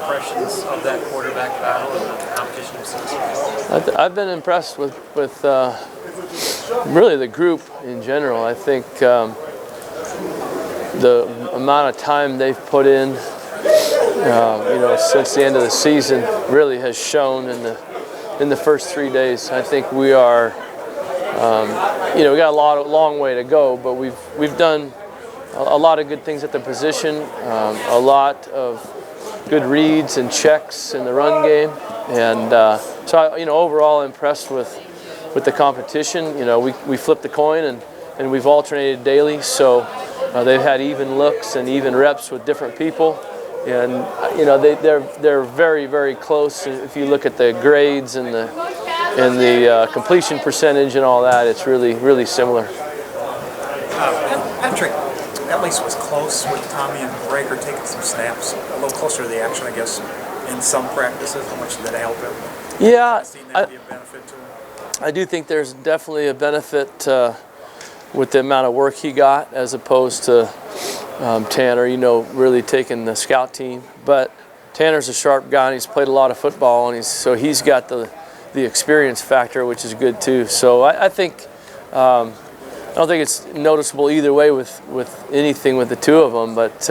impressions of that quarterback battle and the competition since? I've been impressed with really the group in general. I think the amount of time they've put in, since the end of the season, really has shown in the first 3 days. I think we are, we got a long way to go, but we've done a lot of good things at the position, a lot of good reads and checks in the run game, and so overall impressed with the competition. We flipped the coin and we've alternated daily, so they've had even looks and even reps with different people, and they're very, very close. If you look at the grades and the completion percentage and all that, it's really, really similar. Patrick at least was close with Tommy and Rager taking some snaps, a little closer to the action, I guess, in some practices. How much did that help him? Yeah, Seen that be a benefit to him? I do think there's definitely a benefit with the amount of work he got as opposed to Tanner, really taking the scout team. But Tanner's a sharp guy and he's played a lot of football, and he's got the experience factor, which is good too. So I think I don't think it's noticeable either way with anything with the two of them, but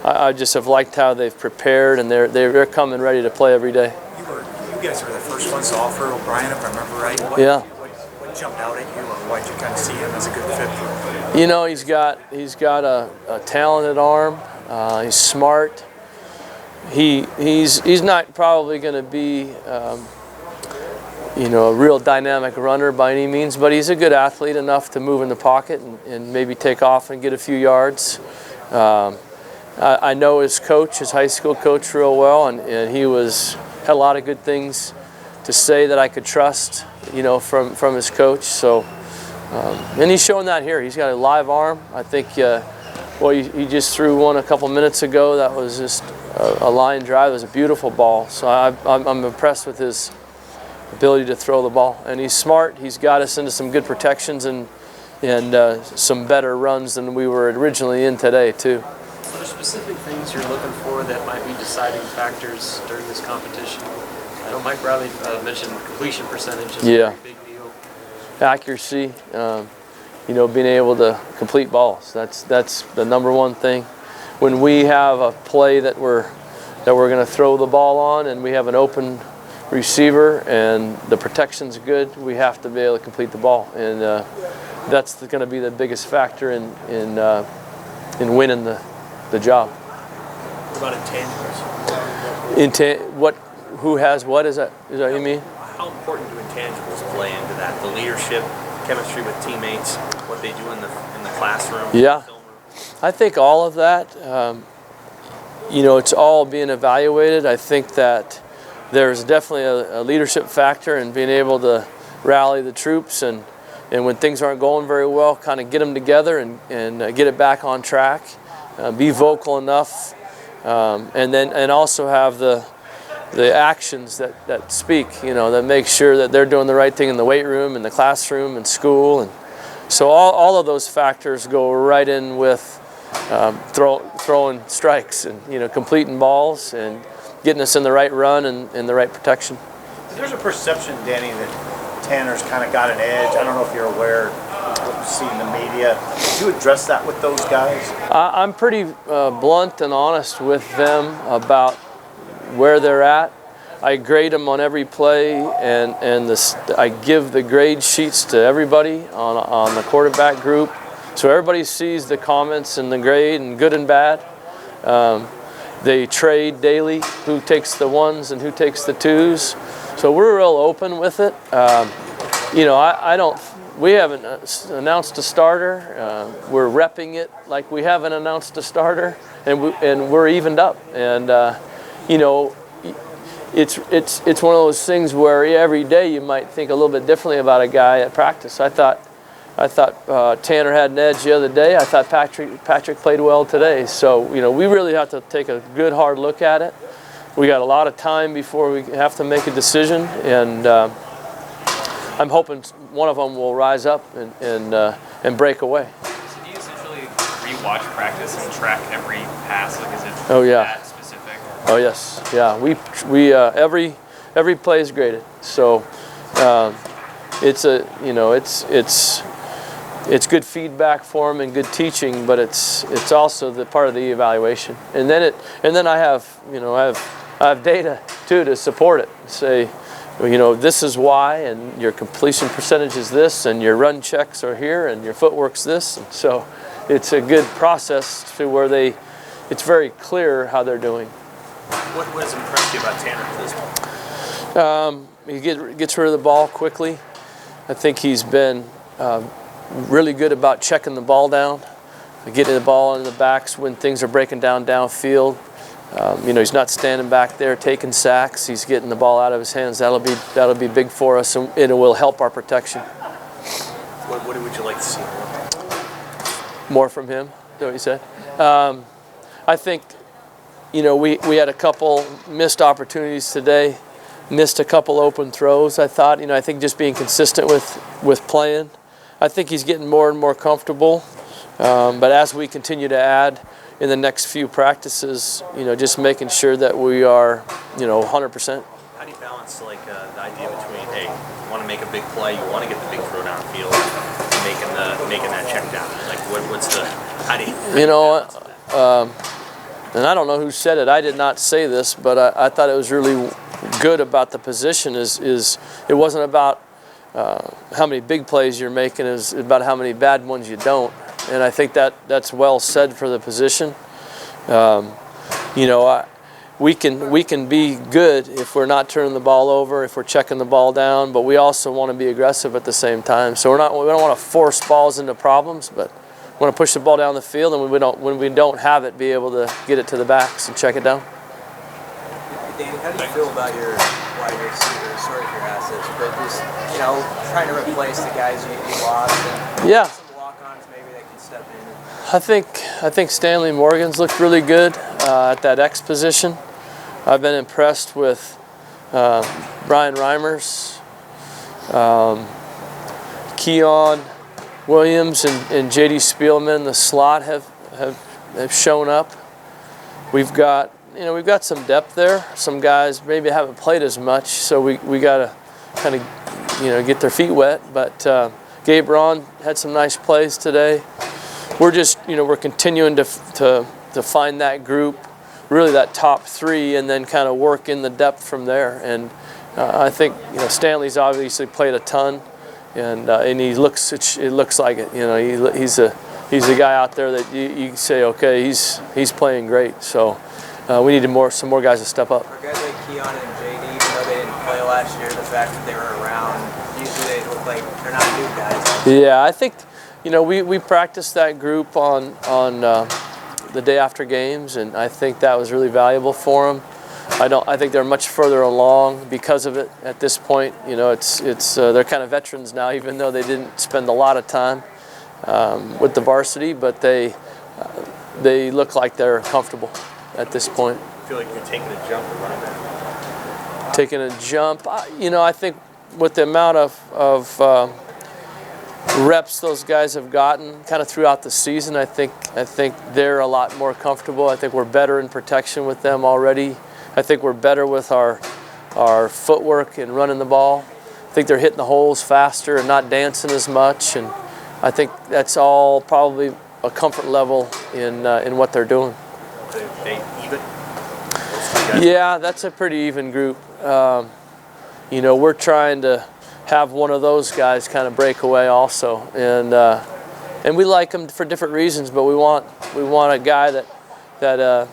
I just have liked how they've prepared, and they're coming ready to play every day. You guys were the first ones to offer O'Brien, if I remember right. What jumped out at you, or why'd you kind of see him as a good fit for him? He's got a talented arm. He's smart. He's not probably going to be a real dynamic runner by any means, but he's a good athlete enough to move in the pocket and maybe take off and get a few yards. I know his coach, his high school coach, real well, and he had a lot of good things to say that I could trust, from his coach. So, and he's showing that here. He's got a live arm. I think, he just threw one a couple minutes ago. That was just a line drive. It was a beautiful ball. So I'm impressed with his ability to throw the ball, and he's smart. He's got us into some good protections and some better runs than we were originally in today too. Are there specific things you're looking for that might be deciding factors during this competition? I know Mike Riley mentioned completion percentage is a very big deal. Accuracy, being able to complete balls. That's the number one thing. When we have a play that we're going to throw the ball on, and we have an open receiver and the protection's good, we have to be able to complete the ball, and that's going to be the biggest factor in winning the job. What about intangibles? Who has what? Is that what you mean? How important do intangibles play into that? The leadership, chemistry with teammates, what they do in the classroom. Yeah, I think all of that. It's all being evaluated. I think that there's definitely a leadership factor in being able to rally the troops, and when things aren't going very well, kind of get them together and get it back on track. Be vocal enough, and also have the actions that speak. That make sure that they're doing the right thing in the weight room, in the classroom, in school, and so all of those factors go right in with throwing strikes and completing balls and getting us in the right run and in the right protection. There's a perception, Danny, that Tanner's kind of got an edge. I don't know if you're aware of what you see in the media. Do you address that with those guys? I'm pretty blunt and honest with them about where they're at. I grade them on every play, and I give the grade sheets to everybody on the quarterback group, so everybody sees the comments and the grade, and good and bad. They trade daily, who takes the ones and who takes the twos. So we're real open with it. We haven't announced a starter. We're repping it like we haven't announced a starter, and we're evened up. And it's one of those things where every day you might think a little bit differently about a guy at practice. I thought Tanner had an edge the other day. I thought Patrick played well today. So, we really have to take a good hard look at it. We got a lot of time before we have to make a decision, and I'm hoping one of them will rise up and break away. So do you essentially rewatch practice and track every pass? Like, is it Oh, yeah. that specific? Oh yes, yeah. Every play is graded, so it's good feedback for them and good teaching, but it's also the part of the evaluation. And then I have data too to support it. Say, this is why, and your completion percentage is this, and your run checks are here, and your footwork's this. And so it's a good process to where it's very clear how they're doing. What has impressed you about Tanner at this point? He gets rid of the ball quickly. I think he's been really good about checking the ball down, getting the ball in the backs when things are breaking down downfield. He's not standing back there taking sacks. He's getting the ball out of his hands. That'll be big for us, and it will help our protection. What would you like to see more from him? Is that what you said? I think, we had a couple missed opportunities today, missed a couple open throws. I think just being consistent with playing. I think he's getting more and more comfortable. But as we continue to add in the next few practices, just making sure that we are, 100%. How do you balance the idea between, hey, you want to make a big play, you want to get the big throw downfield, and making that check down? How do you and I don't know who said it. I did not say this, but I thought it was really good about the position is it wasn't about how many big plays you're making, is about how many bad ones you don't. And I think that's well said for the position. We can be good if we're not turning the ball over, if we're checking the ball down, but we also want to be aggressive at the same time. So we don't want to force balls into problems, but we want to push the ball down the field, and when we don't have it, be able to get it to the backs and check it down. Danny, how do you feel about your wide receivers? Sorry for your assets, but just trying to replace the guys you lost. And yeah. Some walk-ons maybe that can step in. I think Stanley Morgan's looked really good at that X position. I've been impressed with Brian Reimers, Keon Williams, and J.D. Spielman in the slot have shown up. We've got some depth there. Some guys maybe haven't played as much, so we got to kind of get their feet wet. But Gabe Ron had some nice plays today. We're just we're continuing to find that group, really that top three, and then kind of work in the depth from there. And I think Stanley's obviously played a ton, and it looks like it. He's a guy out there that you say, okay, he's playing great. So we need some more guys to step up. For guys like Keon and JD, even though they didn't play last year, the fact that they were around, usually they look like they're not new guys. Yeah, I think we practiced that group on the day after games, and I think that was really valuable for them. I think they're much further along because of it at this point. They're kind of veterans now, even though they didn't spend a lot of time with the varsity, but they look like they're comfortable at this point. I feel like you're taking a jump and running back. Taking a jump, I think with the amount of reps those guys have gotten kind of throughout the season, I think they're a lot more comfortable. I think we're better in protection with them already. I think we're better with our footwork and running the ball. I think they're hitting the holes faster and not dancing as much, and I think that's all probably a comfort level in what they're doing. They even? Yeah, that's a pretty even group. We're trying to have one of those guys kind of break away also, and we like them for different reasons, but we want a guy that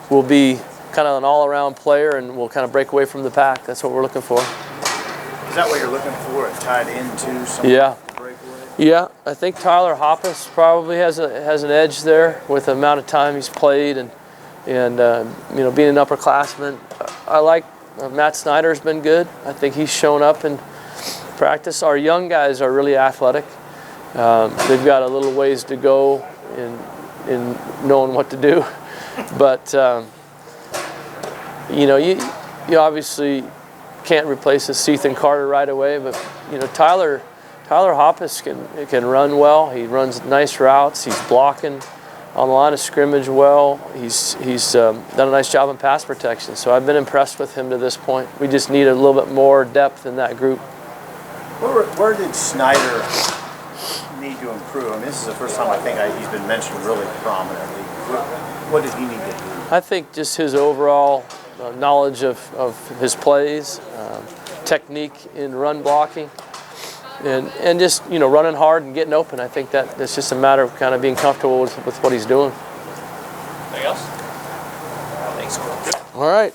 will be kind of an all-around player and will kind of break away from the pack. That's what we're looking for. Is that what you're looking for? Tied into some breakaway? Yeah, I think Tyler Hoppus probably has an edge there with the amount of time he's played and being an upperclassman. I like Matt Snyder's been good. I think he's shown up in practice. Our young guys are really athletic. They've got a little ways to go in knowing what to do, but you obviously can't replace Ethan Carter right away. But Tyler Hoppus can run well. He runs nice routes. He's blocking. on the line of scrimmage well. He's done a nice job in pass protection. So I've been impressed with him to this point. We just need a little bit more depth in that group. Where did Snyder need to improve? I mean, this is the first time I think he's been mentioned really prominently. What did he need to do? I think just his overall knowledge of his plays, technique in run blocking, and just, you know, running hard and getting open. I think that's just a matter of kind of being comfortable with what he's doing. Anything else? Thanks, Coach. All right.